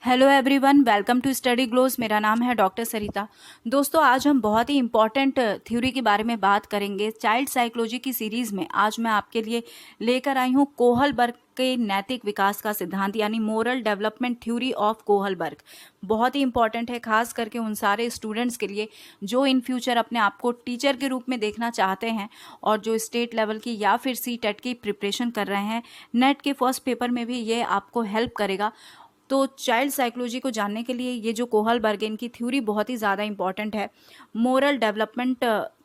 Hello everyone, welcome to study glows. मेरा नाम है डॉक्टर सरिता। दोस्तों, आज हम बहुत ही इम्पॉर्टेंट थ्योरी के बारे में बात करेंगे। चाइल्ड साइकोलॉजी की सीरीज़ में आज मैं आपके लिए लेकर आई हूँ कोहलबर्ग के नैतिक विकास का सिद्धांत यानी moral development theory of Kohlberg. बहुत ही इंपॉर्टेंट है, खास करके उन सारे स्टूडेंट्स के लिए जो इन फ्यूचर अपने आप को टीचर के रूप में देखना चाहते हैं और जो स्टेट लेवल की या फिर CTET की प्रिपरेशन कर रहे हैं। नेट के फर्स्ट पेपर में भी ये आपको हेल्प करेगा। तो चाइल्ड साइकोलॉजी को जानने के लिए ये जो कोहलबर्ग इनकी थ्योरी बहुत ही ज़्यादा इंपॉर्टेंट है। मोरल डेवलपमेंट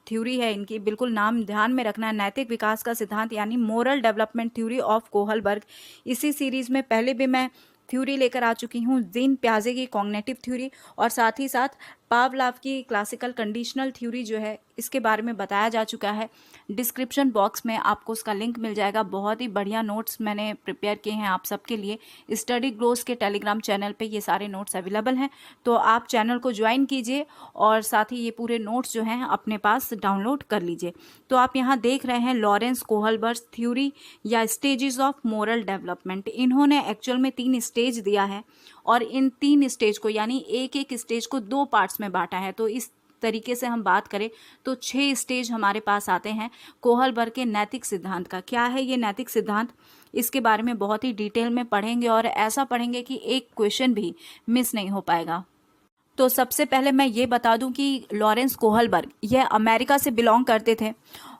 थ्योरी है इनकी, बिल्कुल नाम ध्यान में रखना है। नैतिक विकास का सिद्धांत यानी moral development theory of Kohlberg. इसी सीरीज़ में पहले भी मैं थ्योरी लेकर आ चुकी हूँ, जीन प्याजे की कॉग्निटिव थ्योरी, और साथ ही साथ पावलाव की क्लासिकल कंडीशनल थ्योरी जो है इसके बारे में बताया जा चुका है। डिस्क्रिप्शन बॉक्स में आपको उसका लिंक मिल जाएगा। बहुत ही बढ़िया नोट्स मैंने प्रिपेयर किए हैं आप सबके लिए। स्टडी ग्लोस के टेलीग्राम चैनल पे ये सारे नोट्स अवेलेबल हैं, तो आप चैनल को ज्वाइन कीजिए और साथ ही ये पूरे नोट्स जो हैं अपने पास डाउनलोड कर लीजिए। तो आप यहाँ देख रहे हैं लॉरेंस कोहलबर्ग थ्योरी या स्टेजेस ऑफ मोरल डेवलपमेंट। इन्होंने एक्चुअल में 3 स्टेज दिया है और इन 3 स्टेज को यानी एक एक स्टेज को 2 पार्ट्स में बांटा है। तो इस तरीके से हम बात करें तो 6 स्टेज हमारे पास आते हैं कोहलबर्ग के नैतिक सिद्धांत का। क्या है ये नैतिक सिद्धांत, इसके बारे में बहुत ही डिटेल में पढ़ेंगे और ऐसा पढ़ेंगे कि एक क्वेश्चन भी मिस नहीं हो पाएगा। तो सबसे पहले मैं ये बता दूं कि लॉरेंस कोहलबर्ग यह अमेरिका से बिलोंग करते थे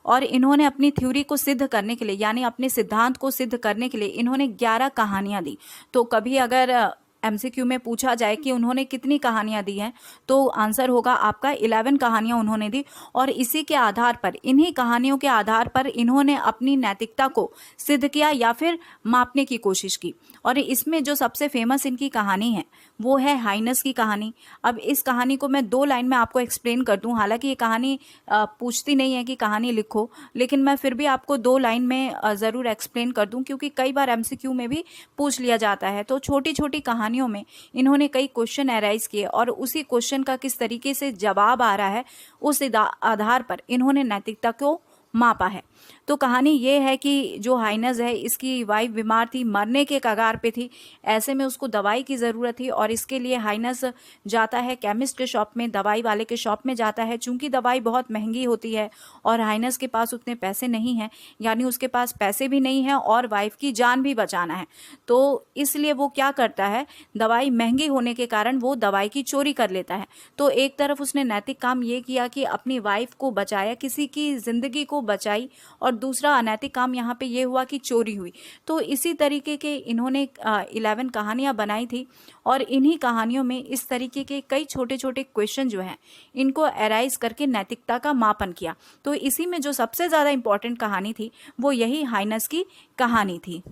और इन्होंने अपनी थ्योरी को सिद्ध करने के लिए यानी अपने सिद्धांत को सिद्ध करने के लिए इन्होंने 11 कहानियां दी। तो कभी अगर MCQ में पूछा जाए कि उन्होंने कितनी कहानियां दी हैं तो आंसर होगा आपका 11 कहानियां उन्होंने दी। और इसी के आधार पर, इन्हीं कहानियों के आधार पर इन्होंने अपनी नैतिकता को सिद्ध किया या फिर मापने की कोशिश की। और इसमें जो सबसे फेमस इनकी कहानी है वो है हाइनस की कहानी। अब इस कहानी को मैं 2 लाइन में आपको एक्सप्लेन कर दूं। हालांकि ये कहानी पूछती नहीं है कि कहानी लिखो, लेकिन मैं फिर भी आपको 2 लाइन में ज़रूर एक्सप्लेन कर दूं क्योंकि कई बार MCQ में भी पूछ लिया जाता है। तो छोटी छोटी कहानियों में इन्होंने कई क्वेश्चन एराइज किए और उसी क्वेश्चन का किस तरीके से जवाब आ रहा है उस आधार पर इन्होंने नैतिकता को मापा है। तो कहानी ये है कि जो हाइनस है इसकी वाइफ बीमार थी, मरने के कगार पे थी। ऐसे में उसको दवाई की ज़रूरत थी और इसके लिए हाइनस जाता है केमिस्ट के शॉप में, दवाई वाले के शॉप में जाता है। चूंकि दवाई बहुत महंगी होती है और हाइनस के पास उतने पैसे नहीं हैं, यानी उसके पास पैसे भी नहीं हैं और वाइफ की जान भी बचाना है। तो इसलिए वो क्या करता है, दवाई महंगी होने के कारण वो दवाई की चोरी कर लेता है। तो एक तरफ उसने नैतिक काम ये किया कि अपनी वाइफ को बचाया, किसी की ज़िंदगी को बचाई, और दूसरा अनैतिक काम यहाँ पे ये हुआ कि चोरी हुई। तो इसी तरीके के इन्होंने 11 कहानियाँ बनाई थी और इन्हीं कहानियों में इस तरीके के कई छोटे छोटे क्वेश्चन जो हैं इनको एराइज करके नैतिकता का मापन किया। तो इसी में जो सबसे ज़्यादा इम्पॉर्टेंट कहानी थी वो यही हाइनस की कहानी थी।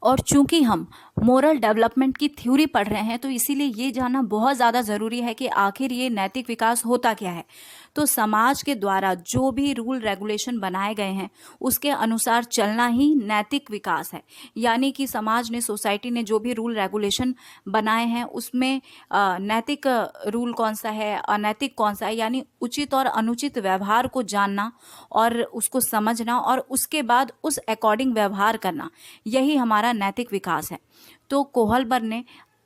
और चूंकि हम मोरल डेवलपमेंट की थ्योरी पढ़ रहे हैं तो इसीलिए ये जानना बहुत ज़्यादा ज़रूरी है कि आखिर ये नैतिक विकास होता क्या है। तो समाज के द्वारा जो भी रूल रेगुलेशन बनाए गए हैं उसके अनुसार चलना ही नैतिक विकास है। यानी कि समाज ने, सोसाइटी ने जो भी रूल रेगुलेशन बनाए हैं उसमें नैतिक रूल कौन सा है, अनैतिक कौन सा है, यानी उचित और अनुचित व्यवहार को जानना और उसको समझना और उसके बाद उस अकॉर्डिंग व्यवहार करना, यही हमारा नैतिक विकास है। तो कोहलबर्ग ने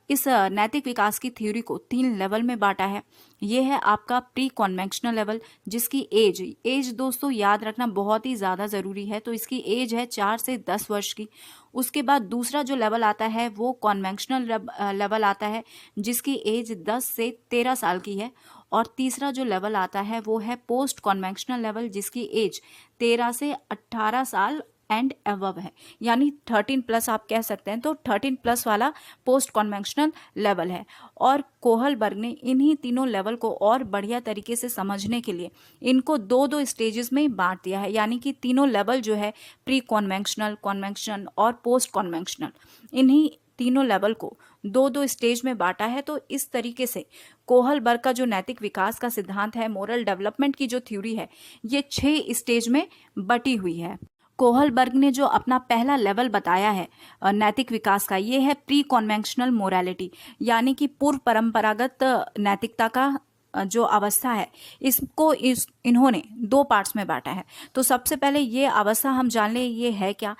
इस नैतिक विकास की थ्योरी को 3 लेवल में बांटा है। ये है आपका प्री कॉन्वेंशनल लेवल, जिसकी एज दोस्तों याद रखना बहुत ही ज़्यादा ज़रूरी है। तो इसकी एज है 4 से 10 वर्ष की। उसके बाद दूसरा जो लेवल आता है वो कॉन्वेंशनल लेवल आता है, जिसकी एज 10 से 13 साल की है। और तीसरा जो लेवल आता है वो है पोस्ट कॉन्वेंशनल लेवल, जिसकी एज 13 से 18 साल एंड अबव है, यानी 13+ आप कह सकते हैं। तो 13+ वाला पोस्ट कॉन्वेंशनल लेवल है। और कोहलबर्ग ने इन्हीं तीनों लेवल को और बढ़िया तरीके से समझने के लिए इनको 2-2 स्टेजेस में बांट दिया है। यानी कि तीनों लेवल जो है प्री कॉन्वेंशनल, कॉन्वेंशनल और पोस्ट कॉन्वेंशनल, इन्हीं तीनों लेवल को 2-2 स्टेज में बांटा है। तो इस तरीके से कोहलबर्ग का जो नैतिक विकास का सिद्धांत है, मोरल डेवलपमेंट की जो थ्योरी है, ये 6 स्टेज में बटी हुई है। कोहलबर्ग ने जो अपना पहला लेवल बताया है नैतिक विकास का, ये है प्री कॉन्वेंशनल मोरालिटी, यानी कि पूर्व परंपरागत नैतिकता का जो अवस्था है इसको इन्होंने 2 पार्ट्स में बांटा है। तो सबसे पहले ये अवस्था हम जान लें, ये है क्या।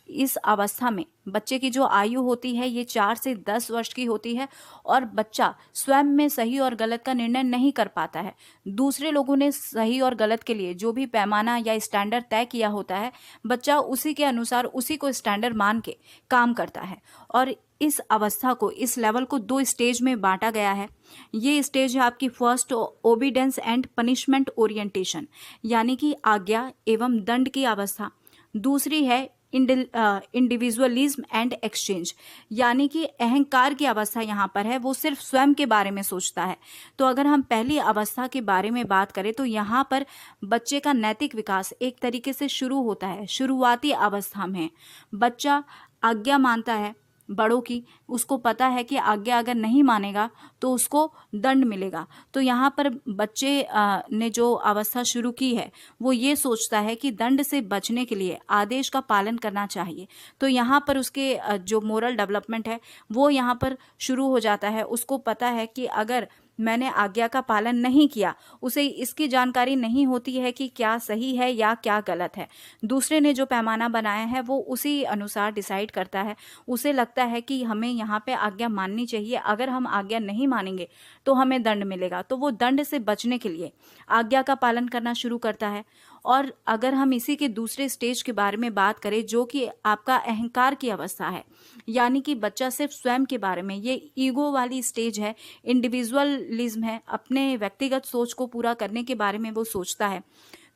इस अवस्था में बच्चे की जो आयु होती है ये 4 से 10 वर्ष की होती है और बच्चा स्वयं में सही और गलत का निर्णय नहीं कर पाता है। दूसरे लोगों ने सही और गलत के लिए जो भी पैमाना या स्टैंडर्ड तय किया होता है, बच्चा उसी के अनुसार उसी को स्टैंडर्ड मान के काम करता है। और इस अवस्था को, इस लेवल को 2 स्टेज में बांटा गया है। ये स्टेज है आपकी फर्स्ट, ओबीडेंस एंड पनिशमेंट ओरिएंटेशन, यानी कि आज्ञा एवं दंड की अवस्था। दूसरी है इंडिविजुअलिज्म एंड एक्सचेंज, यानी कि अहंकार की अवस्था यहाँ पर है, वो सिर्फ स्वयं के बारे में सोचता है। तो अगर हम पहली अवस्था के बारे में बात करें तो यहाँ पर बच्चे का नैतिक विकास एक तरीके से शुरू होता है। शुरुआती अवस्था में बच्चा आज्ञा मानता है बड़ों की, उसको पता है कि आज्ञा अगर नहीं मानेगा तो उसको दंड मिलेगा। तो यहाँ पर बच्चे ने जो अवस्था शुरू की है वो ये सोचता है कि दंड से बचने के लिए आदेश का पालन करना चाहिए। तो यहाँ पर उसके जो मोरल डेवलपमेंट है वो यहाँ पर शुरू हो जाता है। उसको पता है कि अगर मैंने आज्ञा का पालन नहीं किया, उसे इसकी जानकारी नहीं होती है कि क्या सही है या क्या गलत है। दूसरे ने जो पैमाना बनाया है वो उसी अनुसार डिसाइड करता है। उसे लगता है कि हमें यहाँ पे आज्ञा माननी चाहिए, अगर हम आज्ञा नहीं मानेंगे तो हमें दंड मिलेगा। तो वो दंड से बचने के लिए आज्ञा का पालन करना शुरू करता है। और अगर हम इसी के दूसरे स्टेज के बारे में बात करें जो कि आपका अहंकार की अवस्था है, यानी कि बच्चा सिर्फ स्वयं के बारे में, ये ईगो वाली स्टेज है, इंडिविजुअलिज्म है, अपने व्यक्तिगत सोच को पूरा करने के बारे में वो सोचता है।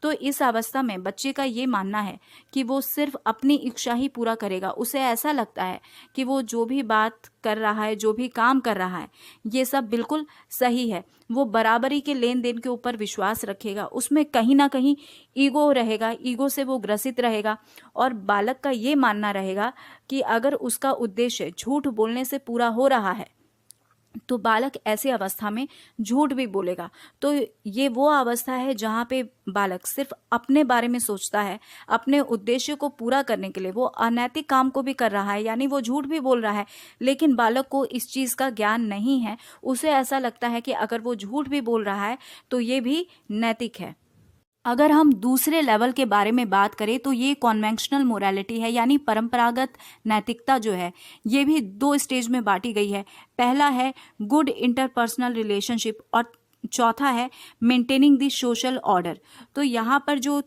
तो इस अवस्था में बच्चे का ये मानना है कि वो सिर्फ अपनी इच्छा ही पूरा करेगा। उसे ऐसा लगता है कि वो जो भी बात कर रहा है, जो भी काम कर रहा है, ये सब बिल्कुल सही है। वो बराबरी के लेन देन के ऊपर विश्वास रखेगा, उसमें कहीं ना कहीं ईगो रहेगा, ईगो से वो ग्रसित रहेगा। और बालक का ये मानना रहेगा कि अगर उसका उद्देश्य झूठ बोलने से पूरा हो रहा है तो बालक ऐसी अवस्था में झूठ भी बोलेगा। तो ये वो अवस्था है जहाँ पे बालक सिर्फ अपने बारे में सोचता है, अपने उद्देश्य को पूरा करने के लिए वो अनैतिक काम को भी कर रहा है, यानी वो झूठ भी बोल रहा है। लेकिन बालक को इस चीज़ का ज्ञान नहीं है, उसे ऐसा लगता है कि अगर वो झूठ भी बोल रहा है तो ये भी नैतिक है। अगर हम दूसरे लेवल के बारे में बात करें तो ये कॉन्वेंशनल मोरालिटी है, यानी परंपरागत नैतिकता जो है ये भी 2 स्टेज में बांटी गई है। पहला है गुड इंटरपर्सनल रिलेशनशिप और चौथा है मेंटेनिंग द सोशल ऑर्डर। तो यहाँ पर जो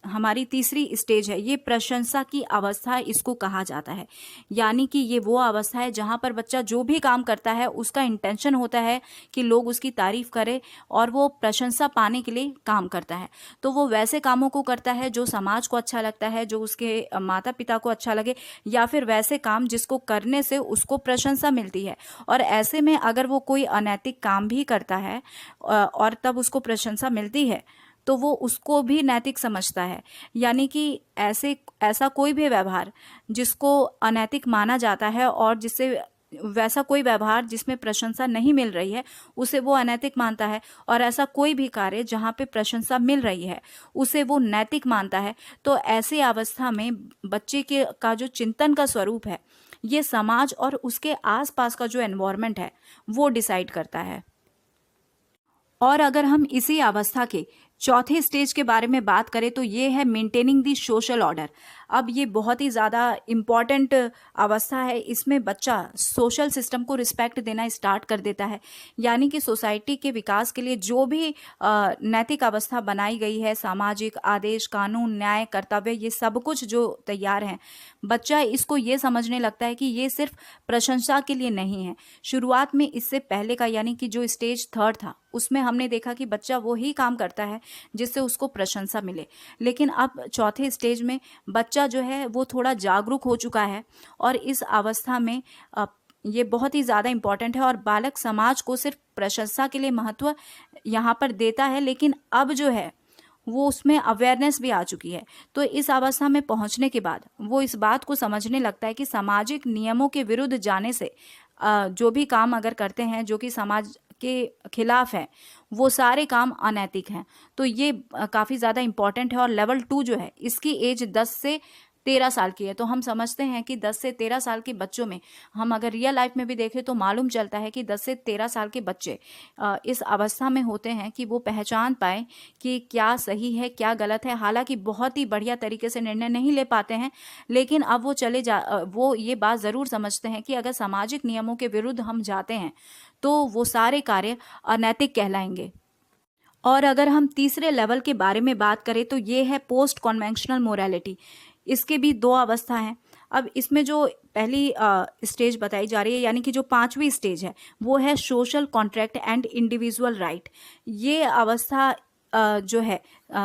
हमारी तीसरी स्टेज है ये प्रशंसा की अवस्था, इसको कहा जाता है। यानी कि ये वो अवस्था है जहाँ पर बच्चा जो भी काम करता है उसका इंटेंशन होता है कि लोग उसकी तारीफ करें और वो प्रशंसा पाने के लिए काम करता है। तो वो वैसे कामों को करता है जो समाज को अच्छा लगता है, जो उसके माता पिता को अच्छा लगे, या फिर वैसे काम जिसको करने से उसको प्रशंसा मिलती है। और ऐसे में अगर वो कोई अनैतिक काम भी करता है और तब उसको प्रशंसा मिलती है तो वो उसको भी नैतिक समझता है। यानी कि ऐसा कोई भी व्यवहार जिसको अनैतिक माना जाता है और जिससे वैसा कोई व्यवहार जिसमें प्रशंसा नहीं मिल रही है उसे वो अनैतिक मानता है, और ऐसा कोई भी कार्य जहाँ पे प्रशंसा मिल रही है उसे वो नैतिक मानता है। तो ऐसी अवस्था में बच्चे के का जो चिंतन का स्वरूप है ये समाज और उसके आसपास का जो एनवायरनमेंट है वो डिसाइड करता है। और अगर हम इसी अवस्था के चौथे स्टेज के बारे में बात करें तो ये है मेंटेनिंग द सोशल ऑर्डर। अब ये बहुत ही ज़्यादा इम्पॉर्टेंट अवस्था है। इसमें बच्चा सोशल सिस्टम को रिस्पेक्ट देना स्टार्ट कर देता है। यानी कि सोसाइटी के विकास के लिए जो भी नैतिक अवस्था बनाई गई है, सामाजिक आदेश, कानून, न्याय, कर्तव्य, ये सब कुछ जो तैयार हैं, बच्चा इसको ये समझने लगता है कि ये सिर्फ प्रशंसा के लिए नहीं है। शुरुआत में इससे पहले का यानी कि जो स्टेज थर्ड था उसमें हमने देखा कि बच्चा वो ही काम करता है जिससे उसको प्रशंसा मिले। लेकिन अब चौथे स्टेज में बच्चा जो है वो थोड़ा जागरूक हो चुका है और इस अवस्था में ये बहुत ही ज़्यादा इम्पॉर्टेंट है। और बालक समाज को सिर्फ प्रशंसा के लिए महत्व यहाँ पर देता है, लेकिन अब जो है वो उसमें अवेयरनेस भी आ चुकी है। तो इस अवस्था में पहुँचने के बाद वो इस बात को समझने लगता है कि सामाजिक नियमों के विरुद्ध जाने से जो भी काम अगर करते हैं जो कि समाज के खिलाफ है वो सारे काम अनैतिक हैं। तो ये काफ़ी ज़्यादा इम्पॉर्टेंट है। और लेवल 2 जो है इसकी एज 10 से 13 साल की है। तो हम समझते हैं कि 10 से 13 साल के बच्चों में, हम अगर रियल लाइफ में भी देखें तो मालूम चलता है कि 10 से 13 साल के बच्चे इस अवस्था में होते हैं कि वो पहचान पाए कि क्या सही है क्या गलत है। हालांकि बहुत ही बढ़िया तरीके से निर्णय नहीं ले पाते हैं, लेकिन अब वो ये बात ज़रूर समझते हैं कि अगर सामाजिक नियमों के विरुद्ध हम जाते हैं तो वो सारे कार्य अनैतिक कहलाएंगे। और अगर हम तीसरे लेवल के बारे में बात करें तो ये है पोस्ट कन्वेंशनल मोरालिटी। इसके भी दो अवस्था हैं। अब इसमें जो पहली स्टेज बताई जा रही है, यानी कि जो पांचवी स्टेज है, वो है social contract and individual right. ये अवस्था जो है,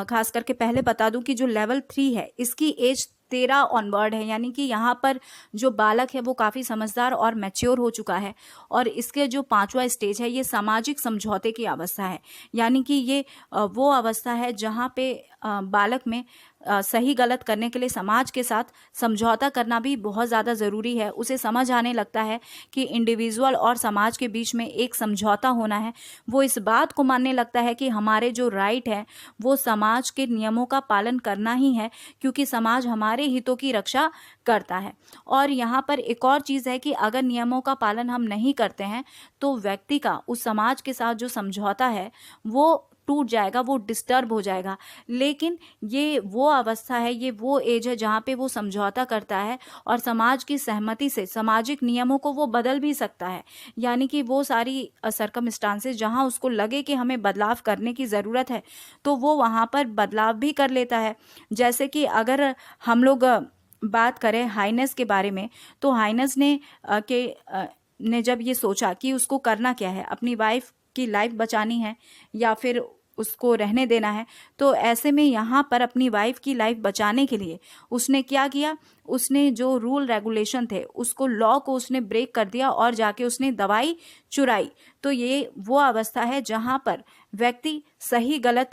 खास करके पहले बता दूं कि जो लेवल 3 है इसकी एज 13 ऑनवर्ड है, यानी कि यहाँ पर जो बालक है वो काफ़ी समझदार और मैच्योर हो चुका है। और इसके जो पांचवा स्टेज है ये सामाजिक समझौते की अवस्था है, यानी कि ये वो अवस्था है जहाँ पे बालक में सही गलत करने के लिए समाज के साथ समझौता करना भी बहुत ज़्यादा ज़रूरी है। उसे समझ आने लगता है कि इंडिविजुअल और समाज के बीच में एक समझौता होना है। वो इस बात को मानने लगता है कि हमारे जो राइट है वो समाज के नियमों का पालन करना ही है, क्योंकि समाज हमारे हितों की रक्षा करता है। और यहाँ पर एक और चीज़ है कि अगर नियमों का पालन हम नहीं करते हैं तो व्यक्ति का उस समाज के साथ जो समझौता है वो टूट जाएगा, वो डिस्टर्ब हो जाएगा। लेकिन ये वो अवस्था है, ये वो एज है जहाँ पे वो समझौता करता है और समाज की सहमति से सामाजिक नियमों को वो बदल भी सकता है। यानी कि वो सारी सर्कमस्टांसेस जहाँ उसको लगे कि हमें बदलाव करने की ज़रूरत है तो वो वहाँ पर बदलाव भी कर लेता है। जैसे कि अगर हम लोग बात करें हाइनेस के बारे में, तो हाइनेस ने जब ये सोचा कि उसको करना क्या है, अपनी वाइफ की लाइफ बचानी है या फिर उसको रहने देना है, तो ऐसे में यहाँ पर अपनी वाइफ की लाइफ बचाने के लिए उसने क्या किया, उसने जो रूल रेगुलेशन थे उसको, लॉ को उसने ब्रेक कर दिया और जाके उसने दवाई चुराई। तो ये वो अवस्था है जहाँ पर व्यक्ति सही गलत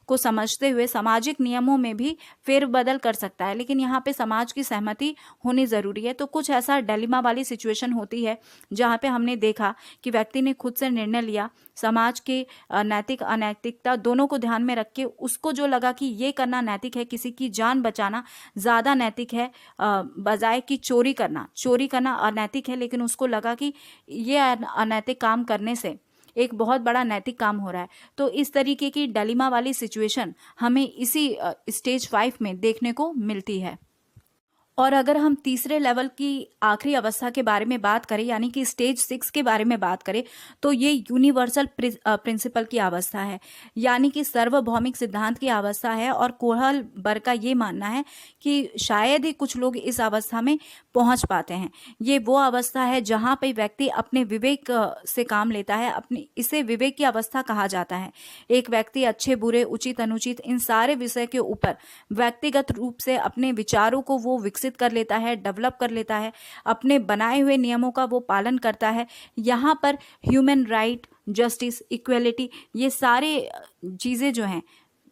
को समझते हुए सामाजिक नियमों में भी फेरबदल कर सकता है, लेकिन यहाँ पे समाज की सहमति होनी ज़रूरी है। तो कुछ ऐसा डिलेमा वाली सिचुएशन होती है जहाँ पे हमने देखा कि व्यक्ति ने खुद से निर्णय लिया, समाज के नैतिक अनैतिकता दोनों को ध्यान में रख के उसको जो लगा कि ये करना नैतिक है, किसी की जान बचाना ज़्यादा नैतिक है बजाय कि चोरी करना अनैतिक है, लेकिन उसको लगा कि ये अनैतिक काम करने से एक बहुत बड़ा नैतिक काम हो रहा है। तो इस तरीके की डिलेमा वाली सिचुएशन हमें इसी स्टेज 5 में देखने को मिलती है। और अगर हम तीसरे लेवल की आखिरी अवस्था के बारे में बात करें, यानी कि स्टेज 6 के बारे में बात करें, तो ये यूनिवर्सल प्रिंसिपल की अवस्था है, यानी कि सार्वभौमिक सिद्धांत की अवस्था है। और कोहलबर्ग का ये मानना है कि शायद ही कुछ लोग इस अवस्था में पहुंच पाते हैं। ये वो अवस्था है जहाँ पे व्यक्ति अपने विवेक से काम लेता है, इसे विवेक की अवस्था कहा जाता है। एक व्यक्ति अच्छे बुरे उचित अनुचित इन सारे विषय के ऊपर व्यक्तिगत रूप से अपने विचारों को वो विकसित कर लेता है, डेवलप कर लेता है, अपने बनाए हुए नियमों का वो पालन करता है। यहाँ पर ह्यूमन राइट, जस्टिस, इक्वेलिटी, ये सारे चीज़ें जो हैं,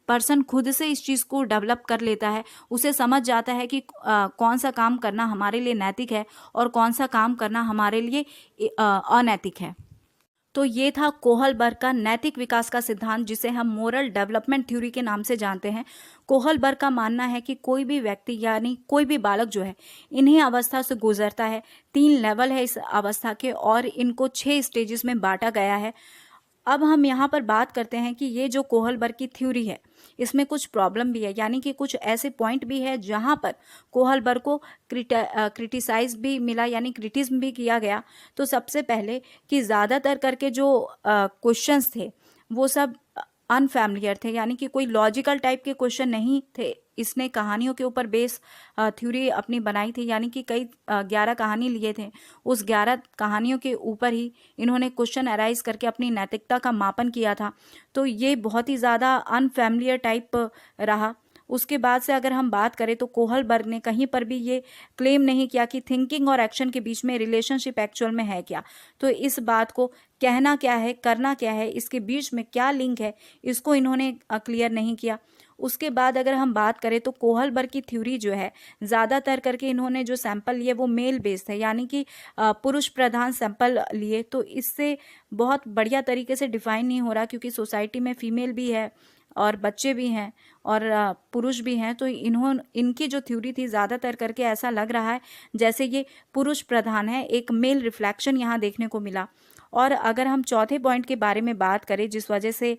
पर्सन खुद से इस चीज़ को डेवलप कर लेता है। उसे समझ जाता है कि कौन सा काम करना हमारे लिए नैतिक है और कौन सा काम करना हमारे लिए अनैतिक है। तो ये था कोहलबर्ग का नैतिक विकास का सिद्धांत, जिसे हम मोरल डेवलपमेंट थ्योरी के नाम से जानते हैं। कोहलबर्ग का मानना है कि कोई भी व्यक्ति यानी कोई भी बालक जो है इन्हीं अवस्था से गुजरता है। 3 लेवल है इस अवस्था के और इनको 6 स्टेजेस में बांटा गया है। अब हम यहाँ पर बात करते हैं कि ये जो कोहलबर्ग की थ्योरी है इसमें कुछ प्रॉब्लम भी है, यानी कि कुछ ऐसे पॉइंट भी है जहाँ पर कोहलबर्ग को क्रिटिसाइज भी मिला, यानी क्रिटिज्म भी किया गया। तो सबसे पहले कि ज़्यादातर करके जो क्वेश्चंस थे वो सब अनफैमिलियर थे, यानी कि कोई लॉजिकल टाइप के क्वेश्चन नहीं थे। इसने कहानियों के ऊपर बेस थ्योरी अपनी बनाई थी, यानी कि कई 11 कहानी लिए थे, उस 11 कहानियों के ऊपर ही इन्होंने क्वेश्चन अराइज करके अपनी नैतिकता का मापन किया था। तो ये बहुत ही ज़्यादा अनफैमिलियर टाइप रहा। उसके बाद से अगर हम बात करें तो कोहलबर्ग ने कहीं पर भी ये क्लेम नहीं किया कि थिंकिंग और एक्शन के बीच में रिलेशनशिप एक्चुअल में है क्या। तो इस बात को कहना क्या है, करना क्या है, इसके बीच में क्या लिंक है, इसको इन्होंने क्लियर नहीं किया। उसके बाद अगर हम बात करें तो कोहलबर्ग की थ्योरी जो है ज़्यादातर करके इन्होंने जो सैंपल लिए वो मेल बेस्ड है, यानी कि पुरुष प्रधान सैंपल लिए। तो इससे बहुत बढ़िया तरीके से डिफाइन नहीं हो रहा, क्योंकि सोसाइटी में फीमेल भी है, और बच्चे भी हैं और पुरुष भी हैं, तो इनकी जो थ्योरी थी ज़्यादातर करके ऐसा लग रहा है जैसे ये पुरुष प्रधान है, एक मेल रिफ्लेक्शन यहाँ देखने को मिला। और अगर हम चौथे पॉइंट के बारे में बात करें जिस वजह से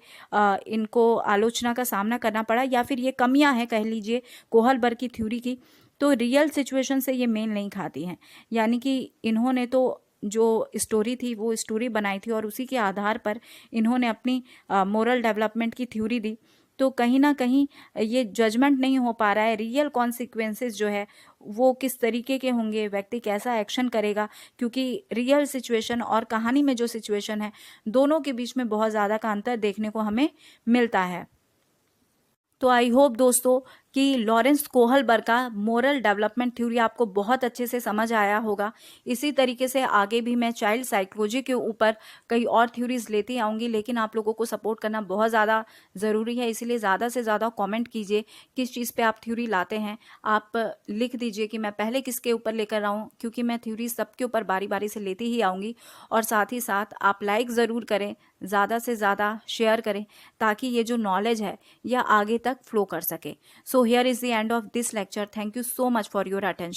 इनको आलोचना का सामना करना पड़ा या फिर ये कमियां हैं कह लीजिए कोहलबर्ग की थ्योरी की, तो रियल सिचुएशन से ये मेल नहीं खाती हैं। यानी कि इन्होंने तो जो स्टोरी थी वो स्टोरी बनाई थी और उसी के आधार पर इन्होंने अपनी मोरल डेवलपमेंट की थ्योरी दी। तो कहीं ना कहीं ये जजमेंट नहीं हो पा रहा है रियल कॉन्सिक्वेंसेस जो है वो किस तरीके के होंगे, व्यक्ति कैसा एक्शन करेगा, क्योंकि रियल सिचुएशन और कहानी में जो सिचुएशन है दोनों के बीच में बहुत ज़्यादा का अंतर देखने को हमें मिलता है। तो आई होप दोस्तों कि लॉरेंस कोहलबर्ग का मोरल डेवलपमेंट थ्योरी आपको बहुत अच्छे से समझ आया होगा। इसी तरीके से आगे भी मैं चाइल्ड साइकोलॉजी के ऊपर कई और थ्योरीज लेती आऊँगी, लेकिन आप लोगों को सपोर्ट करना बहुत ज़्यादा ज़रूरी है, इसीलिए ज़्यादा से ज़्यादा कमेंट कीजिए किस चीज़ पे आप थ्योरी लाते हैं। आप लिख दीजिए कि मैं पहले किसके ऊपर लेकर आऊँ, क्योंकि मैं थ्योरी सबके ऊपर बारी बारी से लेती ही आऊँगी। और साथ ही साथ आप लाइक ज़रूर करें, ज़्यादा से ज़्यादा शेयर करें, ताकि ये जो नॉलेज है यह आगे तक फ्लो कर सके। So here is the end of this lecture. Thank you so much for your attention.